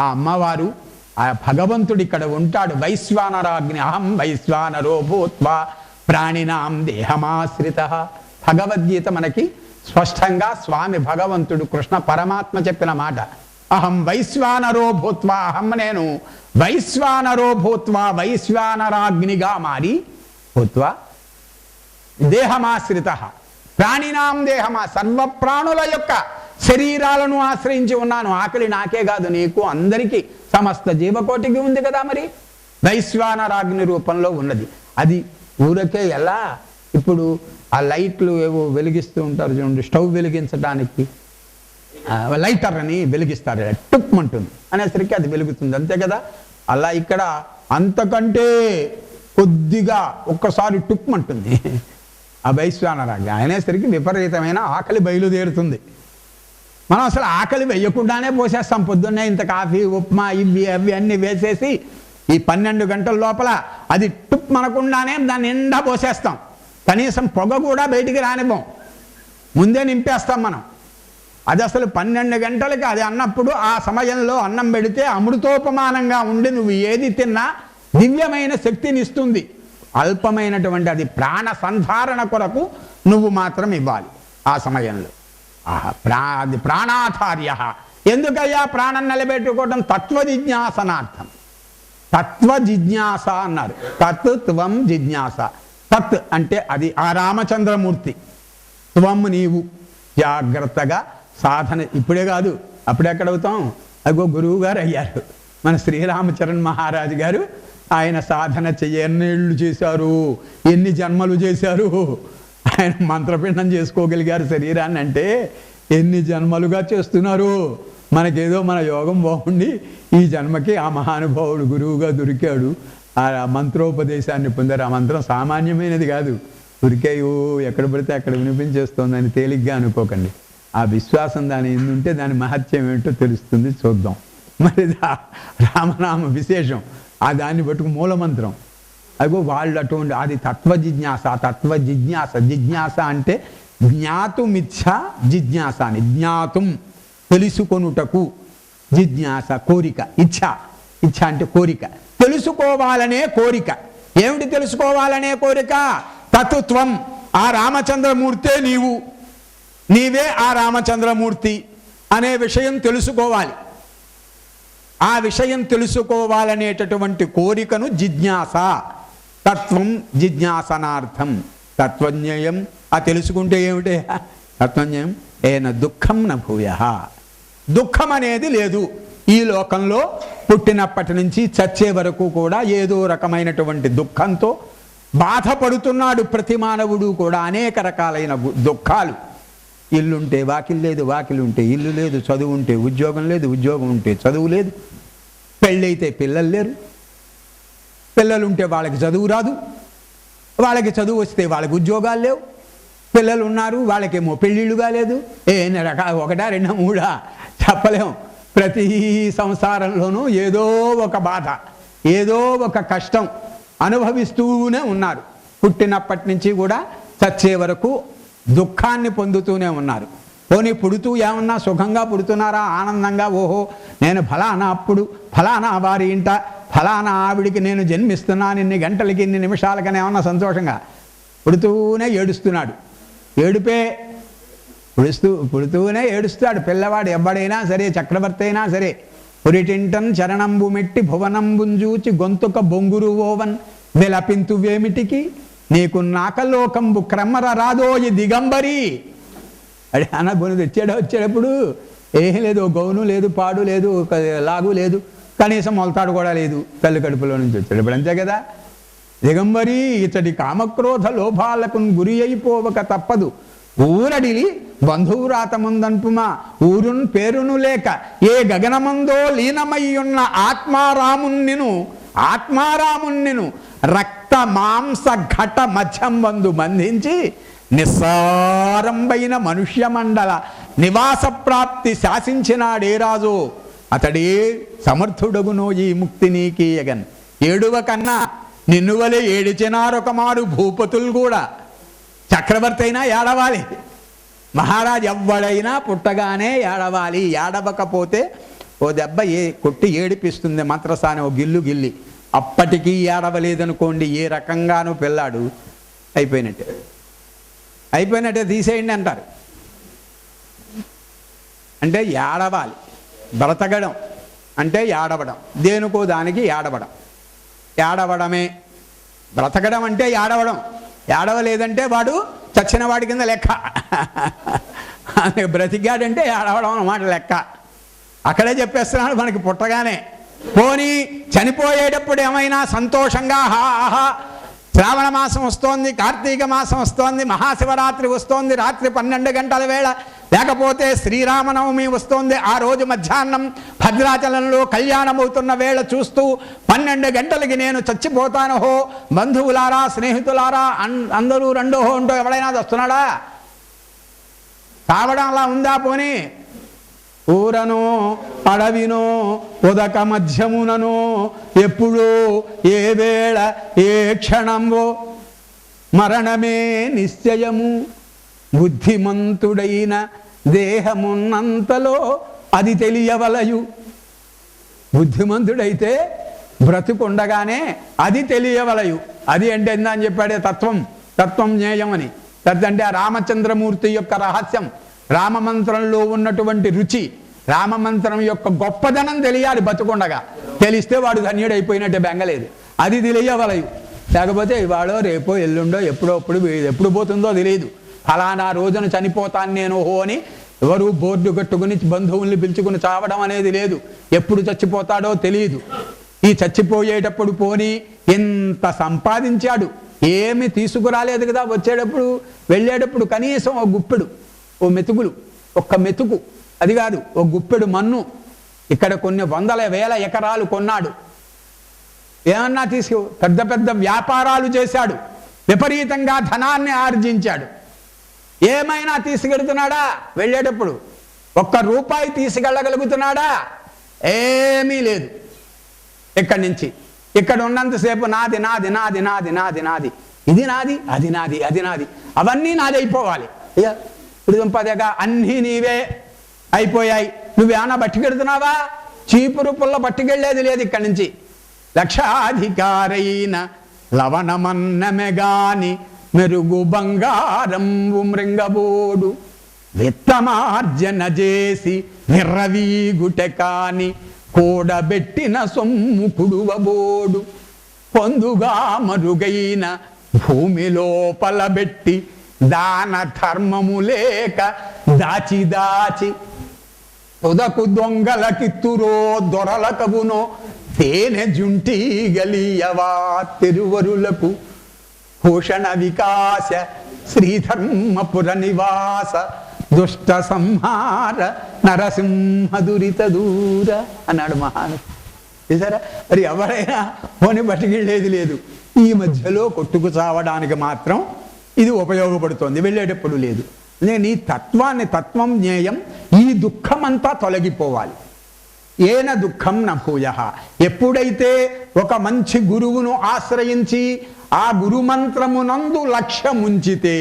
ఆ అమ్మవారు ఆ భగవంతుడు ఇక్కడ ఉంటాడు. వైశ్వానరాగ్ని అహం వైశ్వానరో భూత్వా ప్రాణినాం దేహమాశ్రిత. భగవద్గీత మనకి స్పష్టంగా స్వామి భగవంతుడు కృష్ణ పరమాత్మ చెప్పిన మాట. అహం వైశ్వానరో భూత్వా, అహం నేను వైశ్వానరో భూత్వా వైశ్వానరాగ్నిగా మారి భూత్వా దేహమాశ్రిత ప్రాణినాం దేహమా, సర్వ ప్రాణుల యొక్క శరీరాలను ఆశ్రయించి ఉన్నాను. ఆకలి నాకే కాదు, నీకు, అందరికీ, సమస్త జీవకోటికి ఉంది కదా. మరి వైశ్వానరాగ్ని రూపంలో ఉన్నది. అది ఊరకే ఎలా ఇప్పుడు ఆ లైట్లు ఏవో వెలిగిస్తూ ఉంటారు చూడండి, స్టవ్ వెలిగించడానికి లైటర్ అని వెలిగిస్తారు, టుక్మంటుంది అనేసరికి అది వెలుగుతుంది, అంతే కదా. అలా ఇక్కడ అంతకంటే కొద్దిగా ఒక్కసారి టుక్మంటుంది ఆ వైశ్వానరాగ్ని అనేసరికి విపరీతమైన ఆకలి బయలుదేరుతుంది. మనం అసలు ఆకలి వేయకుండానే పోసేస్తాం. పొద్దున్నే ఇంత కాఫీ, ఉప్మా, ఇవి అవి అన్నీ వేసేసి ఈ 12 గంటల లోపల అది టుప్ మనకుండానే దాన్ని నిండా పోసేస్తాం. కనీసం పొగ కూడా బయటికి రానివ్వం, ముందే నింపేస్తాం మనం. అది అసలు 12 గంటలకి అది అన్నప్పుడు ఆ సమయంలో అన్నం పెడితే అమృతోపమానంగా ఉండి నువ్వు ఏది తిన్నా దివ్యమైన శక్తిని ఇస్తుంది. అల్పమైనటువంటి అది ప్రాణ సంధారణ కొరకు నువ్వు మాత్రం ఇవ్వాలి ఆ సమయంలో. అది ప్రాణాధార్య. ఎందుకయ్యా ప్రాణం నిలబెట్టుకోవడం? తత్వ జిజ్ఞాసనార్థం. తత్వ జిజ్ఞాస అన్నారు. తత్ త్వం జిజ్ఞాస. తత్ అంటే అది ఆ రామచంద్రమూర్తి, త్వం నీవు జాగ్రత్తగా సాధన. ఇప్పుడే కాదు, అప్పుడెక్కడవుతాం? అగో గురువు గారు అయ్యారు మన శ్రీరామచరణ్ మహారాజు గారు. ఆయన సాధన ఎన్నేళ్ళు చేశారు, ఎన్ని జన్మలు చేశారు. ఆయన మంత్రపిండం చేసుకోగలిగారు శరీరాన్ని అంటే ఎన్ని జన్మలుగా చేస్తున్నారు. మనకేదో మన యోగం బాగుండి ఈ జన్మకి ఆ మహానుభావుడు గురువుగా దొరికాడు, ఆ మంత్రోపదేశాన్ని పొందారు. ఆ మంత్రం సామాన్యమైనది కాదు, దొరికాయో ఎక్కడ పడితే అక్కడ వినిపించేస్తోందని తేలిగ్గా అనుకోకండి. ఆ విశ్వాసం దాని ఎందుంటే దాని మహత్యం ఏంటో తెలుస్తుంది, చూద్దాం. మరి రామనామ విశేషం ఆ దాన్ని బట్టుకు మూలమంత్రం. అగో వాళ్ళు అటువంటి అది తత్వ జిజ్ఞాస. తత్వ జిజ్ఞాస, జిజ్ఞాస అంటే జ్ఞాతుమిచ్చ జిజ్ఞాస అని. జ్ఞాతుం తెలుసుకొనుటకు, జిజ్ఞాస కోరిక, ఇచ్ఛ. ఇచ్ఛ అంటే కోరిక, తెలుసుకోవాలనే కోరిక. ఏమిటి తెలుసుకోవాలనే కోరిక? తత్వం. ఆ రామచంద్రమూర్తే నీవు, నీవే ఆ రామచంద్రమూర్తి అనే విషయం తెలుసుకోవాలి. ఆ విషయం తెలుసుకోవాలనేటటువంటి కోరికను జిజ్ఞాస. తత్వం జిజ్ఞాసనార్థం. తత్వజ్ఞేయం. ఆ తెలుసుకుంటే ఏమిటే తత్వజ్ఞేయం? ఏన దుఃఖం న భూయ. దుఃఖం అనేది లేదు ఈ లోకంలో. పుట్టినప్పటి నుంచి చచ్చే వరకు కూడా ఏదో రకమైనటువంటి దుఃఖంతో బాధపడుతున్నాడు ప్రతి మానవుడు కూడా. అనేక రకాలైన దుఃఖాలు. ఇల్లుంటే వాకిలు లేదు, వాకిలు ఉంటే ఇల్లు లేదు, చదువు ఉంటే ఉద్యోగం లేదు, ఉద్యోగం ఉంటే చదువు లేదు, పెళ్ళైతే పిల్లలు లేరు, పిల్లలుంటే వాళ్ళకి చదువు రాదు, వాళ్ళకి చదువు వస్తే వాళ్ళకి ఉద్యోగాలు లేవు, పిల్లలు ఉన్నారు వాళ్ళకేమో పెళ్ళిళ్ళుగా లేదు. ఒకటా రెండా మూడా చెప్పలేం. ప్రతి సంసారంలోనూ ఏదో ఒక బాధ, ఏదో ఒక కష్టం అనుభవిస్తూనే ఉన్నారు. పుట్టినప్పటి నుంచి కూడా చచ్చే వరకు దుఃఖాన్ని పొందుతూనే ఉన్నారు. పోనీ పుడుతూ ఏమన్నా సుఖంగా పుడుతున్నారా? ఆనందంగా, ఓహో నేను ఫలానా అప్పుడు ఫలానా వారి ఇంట ఫలానా ఆవిడికి నేను జన్మిస్తున్నాను, ఇన్ని గంటలకి ఇన్ని నిమిషాలకని ఏమన్నా సంతోషంగా? పుడుతూనే ఏడుస్తున్నాడు. ఏడుపే పుడుతూనే ఏడుస్తాడు పిల్లవాడు. ఎవడైనా సరే, చక్రవర్తి అయినా సరే. పురిటింటన్ చరణంబు మెట్టి భువనంబుంజూచి గొంతుక బొంగురు ఓవన్ విలపింతువేమిటికి నీకు నాకలోకంబు క్రమర రాదోయి దిగంబరి. అడే అన్న బొను వచ్చేటప్పుడు ఏం లేదు, గౌను లేదు, పాడు లేదు, లాగు లేదు, కనీసం మొలతాడు కూడా లేదు. తల్లి కడుపులో నుంచి వచ్చేటప్పుడు అంతే కదా. దిగంబరి ఇతడి కామక్రోధ లోభాలకు గురి అయిపోవక తప్పదు. ఊరడిలి బంధువురాతముందన్పుమా ఊరున్ పేరును లేక ఏ గగనమందో లీనమయ్యున్న ఆత్మారామున్నిను రక్త మాంస ఘట మధ్యం వందు బంధించి నిస్సారంబైన మనుష్య మండల నివాస ప్రాప్తి శాసించినాడే రాజు అతడే సమర్థుడగునో ఈ ముక్తి నీకీయగన్. ఏడువ కన్నా నిన్ను వలె ఏడిచినారొకమారు భూపతులు కూడా. చక్రవర్తి అయినా ఏడవాలి, మహారాజు ఎవ్వడైనా పుట్టగానే ఏడవాలి. ఏడవకపోతే ఓ దెబ్బ కొట్టి ఏడిపిస్తుంది మంత్రసాని, ఓ గిల్లు గిల్లి. అప్పటికీ ఏడవలేదనుకోండి, ఏ రకంగానూ పిల్లాడు అయిపోయినట్టే తీసేయండి అంటారు. అంటే ఏడవాలి. బ్రతకడం అంటే ఏడవడం, దేనికో దానికి ఏడవడమే. బ్రతకడం అంటే ఏడవడం. ఏడవలేదంటే వాడు చచ్చిన వాడి కింద లెక్క. బ్రతికాడంటే ఏడవడం అన్నమాట లెక్క. అక్కడే చెప్పేస్తున్నాడు మనకి పుట్టగానే. పోనీ చనిపోయేటప్పుడు ఏమైనా సంతోషంగా హాహా శ్రావణ మాసం వస్తోంది, కార్తీక మాసం వస్తోంది, మహాశివరాత్రి వస్తోంది, రాత్రి 12 గంటల వేళ, లేకపోతే శ్రీరామనవమి వస్తోంది, ఆ రోజు మధ్యాహ్నం భద్రాచలంలో కళ్యాణం అవుతున్న వేళ చూస్తూ 12 గంటలకి నేను చచ్చిపోతాను హో, బంధువులారా స్నేహితులారా అందరూ రెండో హో అంటూ ఎవడైనా వస్తున్నాడా? తావడం అలా ఉందా? పోనీ ఊరనో అడవినో ఉదక మధ్యముననో ఎప్పుడో ఏ వేళ ఏ క్షణంలో మరణమే నిశ్చయము. బుద్ధిమంతుడైన దేహమున్నంతలో అది తెలియవలయు. బుద్ధిమంతుడైతే బ్రతుకుండగానే అది తెలియవలయు. అది అంటే ఏందని చెప్పాడే తత్వం జ్ఞేయం అని. అంటే ఆ రామచంద్రమూర్తి యొక్క రహస్యం, రామమంత్రంలో ఉన్నటువంటి రుచి, రామమంత్రం యొక్క గొప్పదనం తెలియాలి బతుకుండగా. తెలిస్తే వాడు ధన్యుడైపోయినట్టే, బెంగలేదు. అది తెలియవలయు. లేకపోతే ఇవాళో రేపో ఎల్లుండో ఎప్పుడు పోతుందో తెలియదు. ఫలానా రోజున చనిపోతాను నేను హో అని ఎవరు బోర్డు కట్టుకుని బంధువుల్ని పిలుచుకుని చావడం అనేది లేదు. ఎప్పుడు చచ్చిపోతాడో తెలియదు. ఈ చచ్చిపోయేటప్పుడు పోనీ ఎంత సంపాదించాడు, ఏమి తీసుకురాలేదు కదా. వచ్చేటప్పుడు వెళ్ళేటప్పుడు కనీసం ఓ గుప్పెడు, ఓ మెతుకులు, ఒక్క మెతుకు, అది కాదు ఓ గుప్పెడు మన్ను. ఇక్కడ కొన్ని వందల వేల ఎకరాలు కొన్నాడు. ఏమన్నా పెద్ద పెద్ద వ్యాపారాలు చేశాడు, విపరీతంగా ధనాన్ని ఆర్జించాడు. ఏమైనా తీసుకెడుతున్నాడా? వెళ్ళేటప్పుడు ఒక్క రూపాయి తీసుకెళ్ళగలుగుతున్నాడా? ఏమీ లేదు. ఇక్కడి నుంచి ఇక్కడ ఉన్నంతసేపు నాది నాది నాది నాది నాది నాది, ఇది నాది, అది నాది, అది నాది, అవన్నీ నాది అయిపోవాలి. ఇప్పుడు దుంపదగా అన్నీ నీవే అయిపోయాయి. నువ్వేమన్నా బట్టికెడుతున్నావా? చీపురు పుల్ల పట్టుకెళ్ళేది లేదు ఇక్కడి నుంచి. లక్షాధికారైన లవణమన్నమెగాని మెరుగు బంగారం మృంగబోడు. విత్తమార్జన చేసి విర్రవీగుటె కాని కూడబెట్టిన సొమ్ము కుడువబోడు. పొందుగా మరుగైన భూమి లోపల బెట్టి దాన ధర్మము లేక దాచి దాచి ఉదకు దొంగల కిత్తురో దొరల కవునో తేనె జుంటి గలియవా తిరువరులకు భూషణ వికాస శ్రీధర్మపుర నివాస దుష్ట సంహార నరసింహ దురిత దూర అన్నాడు మహాను. చూసారా? మరి ఎవరైనా పోని బతికిళ్ళేది లేదు. ఈ మధ్యలో కొట్టుకు చావడానికి మాత్రం ఇది ఉపయోగపడుతోంది, వెళ్ళేటప్పుడు లేదు. నేను ఈ తత్వం జ్ఞేయం, ఈ దుఃఖమంతా తొలగిపోవాలి. ఏన దుఃఖం న భూయః. ఎప్పుడైతే ఒక మంచి గురువును ఆశ్రయించి ఆ గురుమంత్రమునందు లక్ష్యముంచితే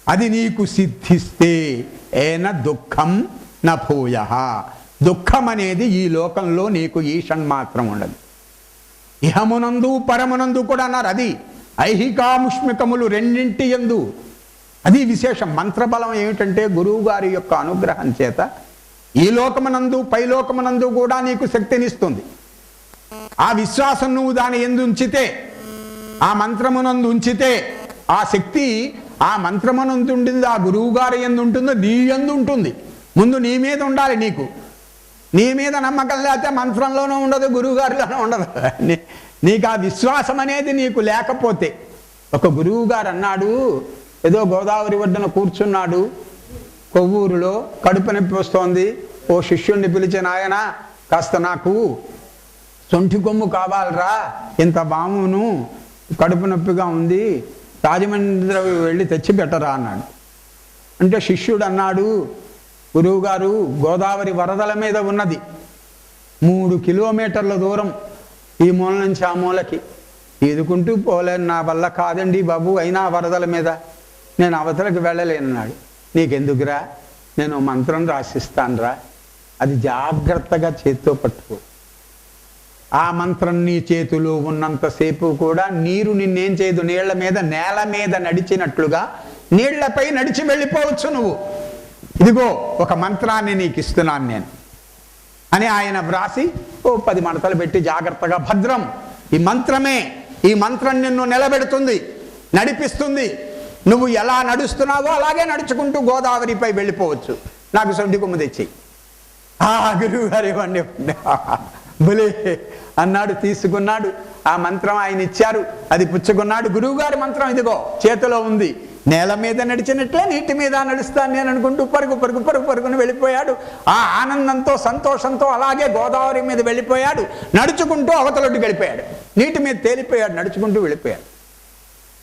అది నీకు సిద్ధిస్తే ఏన దుఃఖం న భూయః. దుఃఖం అనేది ఈ లోకంలో నీకు ఈషణ్మాత్రం ఉండదు. ఇహమునందు పరమునందు కూడా అన్నారు. అది ఐహికాముష్మికములు రెండింటి యందు అది విశేషం. మంత్రబలం ఏమిటంటే గురువు గారి యొక్క అనుగ్రహం చేత ఈ లోకమునందు పైలోకమునందు కూడా నీకు శక్తినిస్తుంది. ఆ విశ్వాసం నువ్వు దాని యందు ఉంచితే, ఆ మంత్రమునందు ఉంచితే ఆ శక్తి ఆ మంత్రమునందు ఉంటుంది, ఆ గురువు గారి యందు ఉంటుందో నీ యందు ఉంటుంది. ముందు నీ మీద ఉండాలి. నీ మీద నమ్మకం లేకపోతే మంత్రంలోనూ ఉండదు, గురువుగారిలోనూ ఉండదు. నీకు ఆ విశ్వాసం అనేది నీకు లేకపోతే. ఒక గురువు గారు అన్నాడు, ఏదో గోదావరి ఒడ్డున కూర్చున్నాడు కొవ్వూరులో, కడుపు నొప్పి వస్తోంది. ఓ శిష్యుణ్ణి పిలిచిన ఆయన, కాస్త నాకు సొంటి కొమ్ము కావాలరా, ఇంత బామును, కడుపు నొప్పిగా ఉంది, రాజమండ్రి వెళ్ళి తెచ్చి పెట్టరా అన్నాడు. అంటే శిష్యుడు అన్నాడు, గురువుగారు గోదావరి వరదల మీద ఉన్నది, 3 కిలోమీటర్ల దూరం ఈ మూల నుంచి ఆ మూలకి, ఈదుకుంటూ పోలేను, నా వల్ల కాదండి బాబు, అయినా వరదల మీద నేను అవతలకి వెళ్ళలేనన్నాడు. నీకెందుకురా, నేను మంత్రం రాసిస్తానురా, అది జాగ్రత్తగా చేత్తో పట్టుకో. ఆ మంత్రం నీ చేతిలో ఉన్నంతసేపు కూడా నీరు నిన్నేం చేయదు. నీళ్ల మీద, నేల మీద నడిచినట్లుగా నీళ్లపై నడిచి వెళ్ళిపోవచ్చు నువ్వు. ఇదిగో ఒక మంత్రాన్ని నీకు ఇస్తున్నాను నేను అని ఆయన వ్రాసి 10 మడతలు పెట్టి జాగ్రత్తగా, భద్రం, ఈ మంత్రమే, ఈ మంత్రం నిన్ను నిలబెడుతుంది, నడిపిస్తుంది. నువ్వు ఎలా నడుస్తున్నావో అలాగే నడుచుకుంటూ గోదావరిపై వెళ్ళిపోవచ్చు. నాకు సొంటి కొమ్ము తెచ్చి. గురువు గారు ఇవ్వండి బులే అన్నాడు. తీసుకున్నాడు. ఆ మంత్రం ఆయన ఇచ్చారు, అది పుచ్చుకున్నాడు. గురువుగారి మంత్రం ఇదిగో చేతిలో ఉంది. నేల మీద నడిచినట్లే నీటి మీద నడుస్తాను నేను అనుకుంటూ పరుగుని వెళ్ళిపోయాడు. ఆ ఆనందంతో, సంతోషంతో అలాగే గోదావరి మీద వెళ్ళిపోయాడు. నడుచుకుంటూ అవతలొడ్డుకి వెళ్ళిపోయాడు. నీటి మీద తేలిపోయాడు, నడుచుకుంటూ వెళ్ళిపోయాడు.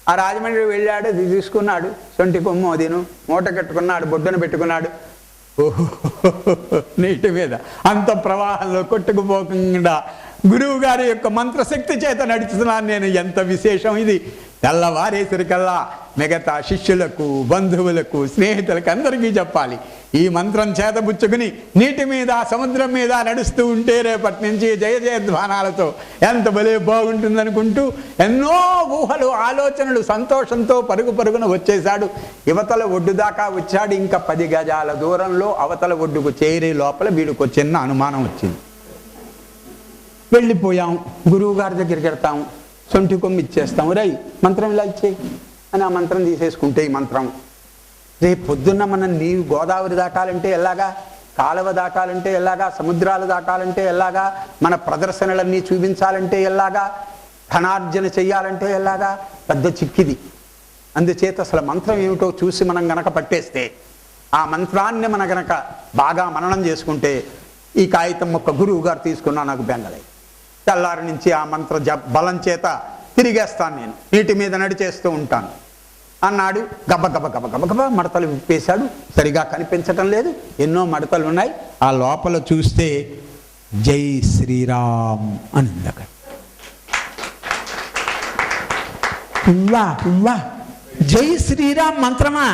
ఆ రాజమండ్రి వెళ్ళాడు, అది తీసుకున్నాడు. సొంటి కొమ్ము అదిను మూట కట్టుకున్నాడు, బొడ్డును పెట్టుకున్నాడు. ఓహో, నీటి మీద అంత ప్రవాహంలో కొట్టుకుపోకుండా గురువు గారి యొక్క మంత్రశక్తి చేత నడుస్తున్నాను నేను. ఎంత విశేషం ఇది! తెల్లవారేసరికల్లా మిగతా శిష్యులకు, బంధువులకు, స్నేహితులకు అందరికీ చెప్పాలి. ఈ మంత్రం చేతబుచ్చుకుని నీటి మీద, సముద్రం మీద నడుస్తూ ఉంటే రేపటి నుంచి జయ జయధ్వానాలతో ఎంత భలే బాగుంటుందనుకుంటూ ఎన్నో ఊహలు, ఆలోచనలు, సంతోషంతో పరుగున వచ్చేశాడు. యువతల ఒడ్డు దాకా వచ్చాడు. ఇంకా 10 గజాల దూరంలో అవతల ఒడ్డుకు చేరే లోపల వీడికి చిన్న అనుమానం వచ్చింది. వెళ్ళిపోయాం, గురువు గారి దగ్గరికి వెళ్తాం, సొంటి కొమ్ము ఇచ్చేస్తాం, రై మంత్రం ఇలా ఇచ్చేయి అని ఆ మంత్రం తీసేసుకుంటే, ఈ మంత్రం రేపు పొద్దున్న మనం నీరు గోదావరి దాటాలంటే ఎలాగా, కాలువ దాటాలంటే ఎలాగా, సముద్రాలు దాటాలంటే ఎలాగా, మన ప్రదర్శనలన్నీ చూపించాలంటే ఎలాగా, ధనార్జన చెయ్యాలంటే ఎలాగా, పెద్ద చిక్కిది. అందుచేత అసలు మంత్రం ఏమిటో చూసి మనం గనక పట్టేస్తే, ఆ మంత్రాన్ని మన గనక బాగా మననం చేసుకుంటే, ఈ కాగితం ఒక్క గురువు గారు తీసుకున్నా నాకు బెంగలై. తెల్లారి నుంచి ఆ మంత్ర బలం చేత తిరిగేస్తాను, నేను నీటి మీద నడిచేస్తూ ఉంటాను అన్నాడు. గబ మడతలు విప్పేశాడు. సరిగా కనిపించటం లేదు, ఎన్నో మడతలు ఉన్నాయి. ఆ లోపల చూస్తే జై శ్రీరామ్ అని ఉంది అక్కడ. పువ్వా జై శ్రీరామ్ మంత్రమా?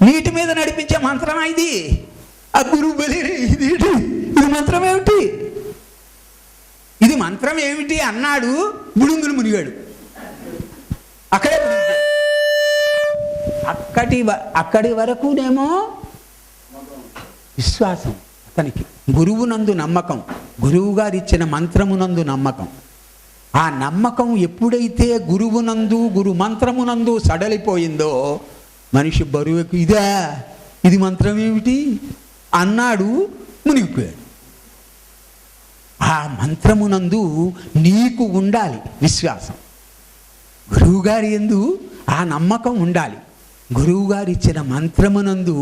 నీటి మీద నడిపించే మంత్రమా ఇది? ఆ గురువు బలి ఇది మంత్రం ఏమిటి, ఇది మంత్రం ఏమిటి అన్నాడు. బుడుంగులు మునిగాడు. అక్కడే అక్కడి వరకునేమో విశ్వాసం అతనికి, గురువునందు నమ్మకం, గురువు గారు ఇచ్చిన మంత్రమునందు నమ్మకం. ఆ నమ్మకం ఎప్పుడైతే గురువునందు, గురు మంత్రమునందు సడలిపోయిందో మనిషి బరువుకు ఇది మంత్రం ఏమిటి అన్నాడు, మునిగిపోయాడు. ఆ మంత్రమునందు నీకు ఉండాలి విశ్వాసం, గురువుగారి యందు ఆ నమ్మకం ఉండాలి. గురువుగారు ఇచ్చిన మంత్రమునందు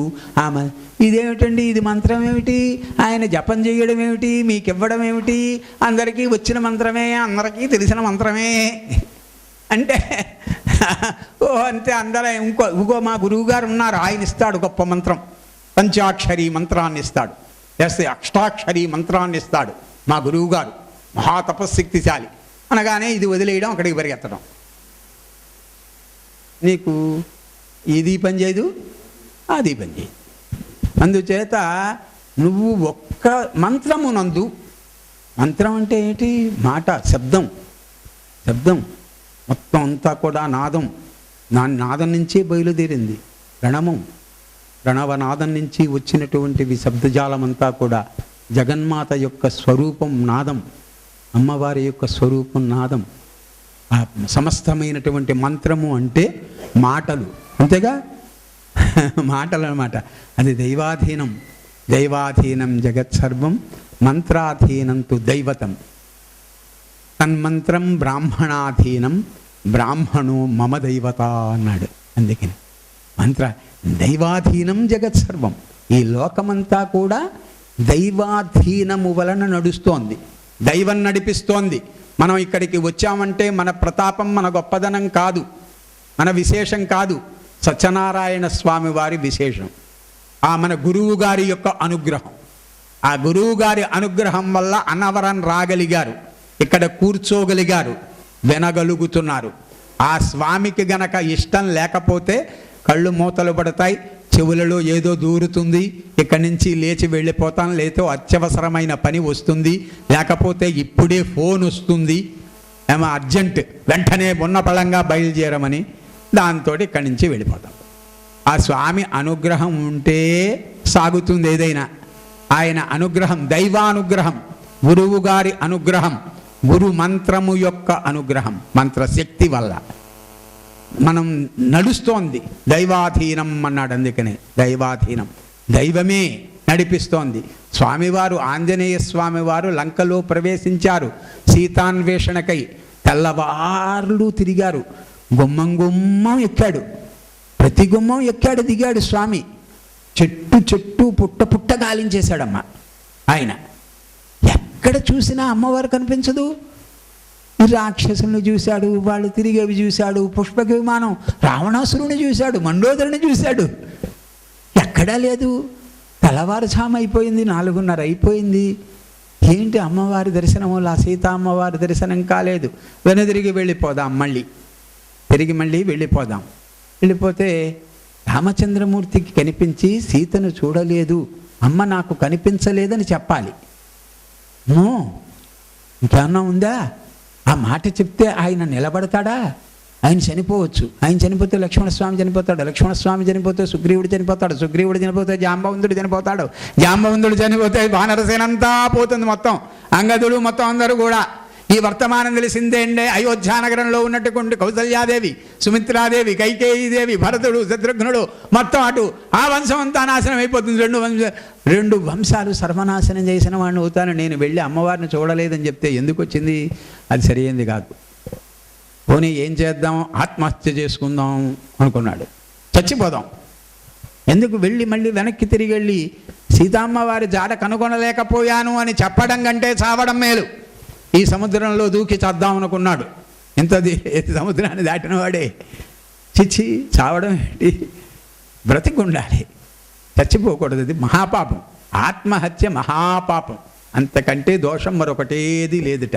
ఇదేమిటండి, ఇది మంత్రం ఏమిటి, ఆయన జపం చేయడం ఏమిటి, మీకు ఇవ్వడం ఏమిటి, అందరికీ వచ్చిన మంత్రమే, అందరికీ తెలిసిన మంత్రమే అంటే అంతే. అందరూ ఇంకో మా గురువుగారు ఉన్నారు, ఆయన ఇస్తాడు గొప్ప మంత్రం, పంచాక్షరి మంత్రాన్ని ఇస్తాడు, అష్టాక్షరి మంత్రాన్ని ఇస్తాడు మా గురువుగారు, మహాతపశక్తిశాలి అనగానే ఇది వదిలేయడం, అక్కడికి పరిగెత్తడం. నీకు ఇది పని చేయదు, అది పని చేయదు. అందుచేత నువ్వు ఒక్క మంత్రమునందు, మంత్రం అంటే ఏంటి, మాట, శబ్దం మొత్తం అంతా కూడా నాదం, నాదం నుంచే బయలుదేరింది. ప్రణవనాదం నుంచి వచ్చినటువంటివి శబ్దజాలమంతా కూడా జగన్మాత యొక్క స్వరూపం నాదం, అమ్మవారి యొక్క స్వరూపం నాదం. ఆ సమస్తమైనటువంటి మంత్రము అంటే మాటలు, అంతేగా, మాటలు అన్నమాట. అది దైవాధీనం జగత్సర్వం మంత్రాధీనంతు దైవతం, తన్మంత్రం బ్రాహ్మణాధీనం బ్రాహ్మణో మమ దైవత అన్నాడు. అందుకని దైవాధీనం జగత్సర్వం, ఈ లోకమంతా కూడా దైవాధీనము వలన నడుస్తోంది, దైవం నడిపిస్తోంది. మనం ఇక్కడికి వచ్చామంటే మన ప్రతాపం, మన గొప్పదనం కాదు, మన విశేషం కాదు, సత్యనారాయణ స్వామి వారి విశేషం. మన గురువు గారి యొక్క అనుగ్రహం. ఆ గురువు గారి అనుగ్రహం వల్ల అనవరం రాగలిగారు, ఇక్కడ కూర్చోగలిగారు, వినగలుగుతున్నారు. ఆ స్వామికి గనక ఇష్టం లేకపోతే కళ్ళు మూతలు పడతాయి, చెవులలో ఏదో దూరుతుంది, ఇక్కడి నుంచి లేచి వెళ్ళిపోతాం, లేదో అత్యవసరమైన పని వస్తుంది, లేకపోతే ఇప్పుడే ఫోన్ వస్తుంది, ఏమో అర్జెంట్, వెంటనే ఉన్న పళంగా బయలుదేరమని, దాంతో ఇక్కడి నుంచి వెళ్ళిపోతాం. ఆ స్వామి అనుగ్రహం ఉంటే సాగుతుంది ఏదైనా. ఆయన అనుగ్రహం, దైవానుగ్రహం, గురువు గారి అనుగ్రహం, గురు మంత్రము యొక్క అనుగ్రహం, మంత్రశక్తి వల్ల మనం నడుస్తోంది. దైవాధీనం అన్నాడు, అందుకనే దైవాధీనం, దైవమే నడిపిస్తోంది. స్వామివారు, ఆంజనేయ స్వామివారు లంకలో ప్రవేశించారు సీతాన్వేషణకై. తెల్లవార్లు తిరిగారు, గుమ్మం గుమ్మం ఎక్కాడు, ప్రతి గుమ్మం ఎక్కాడు, దిగాడు స్వామి. చెట్టు చెట్టు పుట్ట పుట్ట గాలించేశాడమ్మ ఆయన. ఎక్కడ చూసినా అమ్మవారు కనిపించదు. రాక్షసులను చూశాడు, వాళ్ళు తిరిగేవి చూశాడు, పుష్పక విమానం, రావణాసురుని చూశాడు, మండోదరిని చూశాడు, ఎక్కడా లేదు. తెల్లవారుజాము అయిపోయింది, 4:30 అయిపోయింది. ఏంటి అమ్మవారి దర్శనము, సీతా అమ్మవారి దర్శనం కాలేదు. వెనుదిరిగి వెళ్ళిపోదాం, మళ్ళీ వెళ్ళిపోదాం. వెళ్ళిపోతే రామచంద్రమూర్తికి కనిపించి సీతను చూడలేదు, అమ్మ నాకు కనిపించలేదని చెప్పాలి. ఇంకేమన్నా ఉందా? ఆ మాట చెప్తే ఆయన నిలబడతాడా? ఆయన చనిపోవచ్చు. ఆయన చనిపోతే లక్ష్మణస్వామి చనిపోతాడు, లక్ష్మణస్వామి చనిపోతే సుగ్రీవుడు చనిపోతాడు, సుగ్రీవుడు చనిపోతే జాంబవంతుడు చనిపోతాడు, జాంబవంతుడు చనిపోతే వానరసేనంతా పోతుంది, మొత్తం అంగదుడు, మొత్తం అందరూ కూడా. ఈ వర్తమానం తెలిసిందే అండి. అయోధ్యానగరంలో ఉన్నటువంటి కౌసల్యాదేవి, సుమిత్రాదేవి, కైకేయీదేవి, భరతుడు, శత్రుఘ్నుడు, మొత్తం అటు ఆ వంశం అంతా నాశనం అయిపోతుంది. 2 వంశాలు సర్వనాశనం చేసిన వాడిని అవుతాను నేను. వెళ్ళి అమ్మవారిని చూడలేదని చెప్తే ఎందుకు వచ్చింది? అది సరైనది కాదు. పోనీ ఏం చేద్దాం, ఆత్మహత్య చేసుకుందాం అనుకున్నాడు. చచ్చిపోదాం ఎందుకు, వెళ్ళి మళ్ళీ వెనక్కి తిరిగి వెళ్ళి సీతామ్మవారి జాడ కనుగొనలేకపోయాను అని చెప్పడం కంటే చావడం మేలు. ఈ సముద్రంలో దూకి చద్దాం అనుకున్నాడు. ఇంతది సముద్రాన్ని దాటిన వాడే. చిచ్చి, చావడం ఏంటి, బ్రతికుండాలి, చచ్చిపోకూడదు. అది మహాపాపం. ఆత్మహత్య మహాపాపం, అంతకంటే దోషం మరొకటేది లేదుట.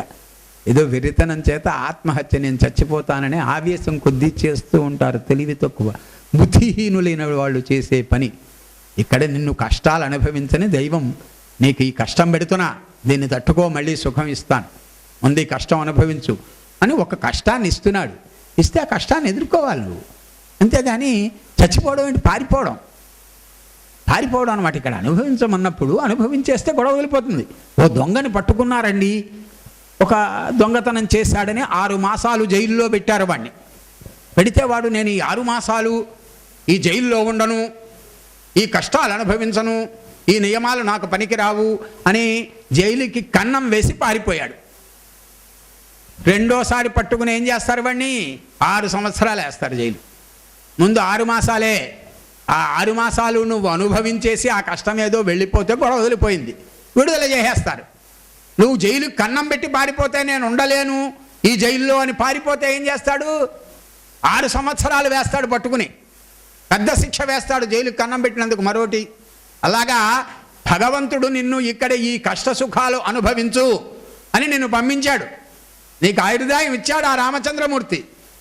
ఏదో వెరితనం చేత ఆత్మహత్య, నేను చచ్చిపోతానని ఆవేశం కొద్దీ చేస్తూ ఉంటారు, తెలివి తక్కువ బుద్ధిహీనులైన వాళ్ళు చేసే పని. ఇక్కడ నిన్ను కష్టాలు అనుభవించని దైవం నీకు ఈ కష్టం పెడుతున్నా, దీన్ని తట్టుకో, మళ్ళీ సుఖం ఇస్తాను, ముందు ఈ కష్టం అనుభవించు అని ఒక కష్టాన్ని ఇస్తున్నాడు. ఇస్తే ఆ కష్టాన్ని ఎదుర్కోవాలి నువ్వు, అంతేగాని చచ్చిపోవడం ఏంటి, పారిపోవడం అనమాట. ఇక్కడ అనుభవించమన్నప్పుడు అనుభవించేస్తే గొడవ వెళ్ళిపోతుంది. ఓ దొంగని పట్టుకున్నారండి, ఒక దొంగతనం చేశాడని 6 మాసాలు జైల్లో పెట్టారు వాడిని. పెడితే వాడు, నేను ఈ 6 మాసాలు ఈ జైల్లో ఉండను, ఈ కష్టాలు అనుభవించను, ఈ నియమాలు నాకు పనికిరావు అని జైలుకి కన్నం వేసి పారిపోయాడు. రెండోసారి పట్టుకుని ఏం చేస్తారు వాడిని? 6 సంవత్సరాలు వేస్తారు జైలు. ముందు 6 మాసాలే. ఆ 6 మాసాలు నువ్వు అనుభవించేసి ఆ కష్టం ఏదో వెళ్ళిపోతే గొడవ వదిలిపోయింది, విడుదల చేసేస్తారు. నువ్వు జైలుకి కన్నం పెట్టి పారిపోతే నేను ఉండలేను ఈ జైల్లో అని పారిపోతే ఏం చేస్తాడు? 6 సంవత్సరాలు వేస్తాడు పట్టుకుని, పెద్ద శిక్ష వేస్తాడు జైలుకి కన్నం పెట్టినందుకు మరోటి. అలాగా భగవంతుడు నిన్ను ఇక్కడ ఈ కష్ట సుఖాలు అనుభవించు అని నిన్ను పంపించాడు. నీకు ఆయుర్దాయం ఇచ్చాడు ఆ రామచంద్రమూర్తి.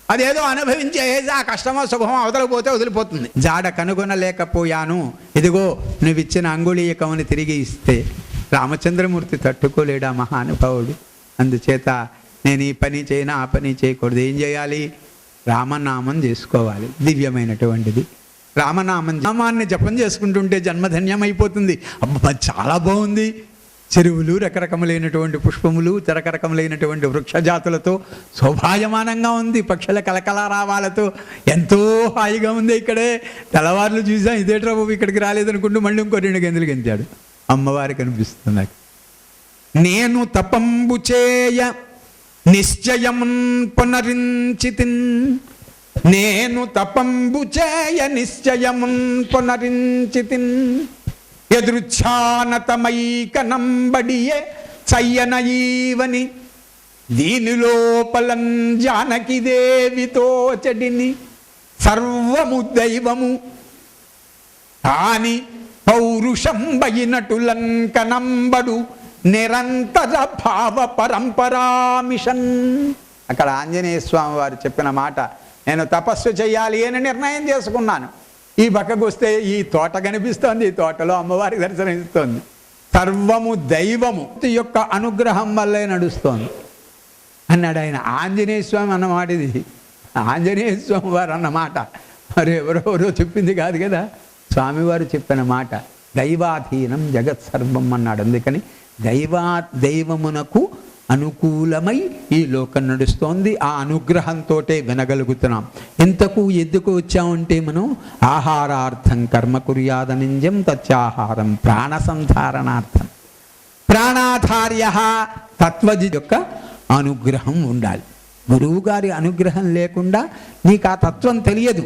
అదేదో అనుభవించేసి ఆ కష్టమో సుఖమో అవతలపోతే వదిలిపోతుంది. జాడ కనుగొనలేకపోయాను, ఇదిగో నువ్వు ఇచ్చిన అంగుళీయకముని తిరిగి ఇస్తే రామచంద్రమూర్తి తట్టుకోలేడా మహానుభావుడు. అందుచేత నేను ఈ పని చేయను, ఆ పని చేయకూడదు. ఏం చేయాలి? రామనామం చేసుకోవాలి, దివ్యమైనటువంటిది రామనామాన్ని జపం చేసుకుంటుంటే జన్మధన్యమైపోతుంది. అబ్బా, చాలా బాగుంది. చెరువులు, రకరకములైనటువంటి పుష్పములు, రకరకములైనటువంటి వృక్షజాతులతో శోభాయమానంగా ఉంది, పక్షుల కలకలారావాలతో ఎంతో హాయిగా ఉంది. ఇక్కడే తెల్లవారులు చూసాం, ఇదేట్రా బాబు ఇక్కడికి రాలేదనుకుంటూ మళ్ళీ ఇంకో 2 గంటలు గెంతాడు. అమ్మవారి కనిపిస్తుంది నాకు. నేను తపంబు చేయ నిశ్చయమున్ పునరించితిన్, నేను తపంబు చేయ నిశ్చయమున్ పునరించితిన్, ఎదృచ్ఛానతమైకనంబడియే చయ్యనయీవని దీని లోపలం జానకి దేవితో చెడిని సర్వము దైవము తాని పౌరుషంబయినటులన్ కనంబడు నిరంతర భావ పరంపరామిషన్. అక్కడ ఆంజనేయ స్వామి వారు చెప్పిన మాట, నేను తపస్సు చేయాలి అని నిర్ణయం చేసుకున్నాను, ఈ పక్కకు వస్తే ఈ తోట కనిపిస్తోంది, ఈ తోటలో అమ్మవారి దర్శనం ఇస్తోంది. సర్వము దైవము యొక్క అనుగ్రహం వల్లే నడుస్తోంది అన్నాడు ఆయన. ఆంజనేయ స్వామి అన్నమాట ఇది, ఆంజనేయ స్వామి వారు అన్నమాట, మరి ఎవరెవరో చెప్పింది కాదు కదా, స్వామివారు చెప్పిన మాట. దైవాధీనం జగత్ సర్వం అన్నాడు. అందుకని దైవమునకు అనుకూలమై ఈ లోకం నడుస్తోంది. ఆ అనుగ్రహంతో వినగలుగుతున్నాం. ఇంతకు ఎందుకు వచ్చామంటే మనం ఆహారార్థం కర్మ కుర్యాదనింజం తత్యాహారం ప్రాణ సంధారణార్థం. ప్రాణాధార్య తత్వజి యొక్క అనుగ్రహం ఉండాలి. గురువు గారి అనుగ్రహం లేకుండా నీకు ఆ తత్వం తెలియదు,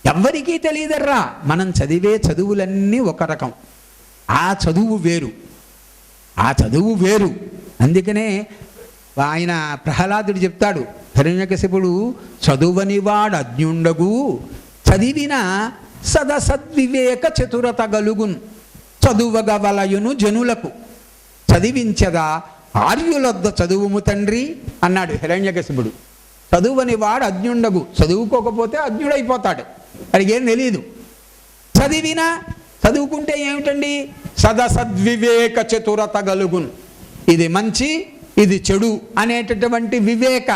ఎవ్వరికీ తెలియదర్రా. మనం చదివే చదువులన్నీ ఒక రకం, ఆ చదువు వేరు, ఆ చదువు వేరు. అందుకనే ఆయన ప్రహ్లాదుడు చెప్తాడు, హిరణ్యకశిపుడు చదువని వాడు అజ్ఞుండగు చదివిన సదసద్వివేక చతురత గలుగున్ చదువగవలయును జనులకు చదివించగా ఆర్యులొద్ద చదువుము తండ్రి అన్నాడు హిరణ్యకశిపుడు. చదువని వాడు అజ్ఞుండగు, చదువుకోకపోతే అజ్ఞుడైపోతాడు, అడిగేం తెలియదు. చదువుకుంటే ఏమిటండి, సదసద్వివేక చతురత గలుగున్, ఇది మంచి ఇది చెడు అనేటటువంటి వివేక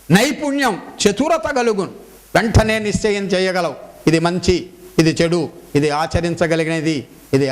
నైపుణ్యం చతురత గలుగున్, వెంటనే నిశ్చయం చేయగలవు. ఇది మంచి ఇది చెడు, ఇది ఆచరించగలిగినది ఇది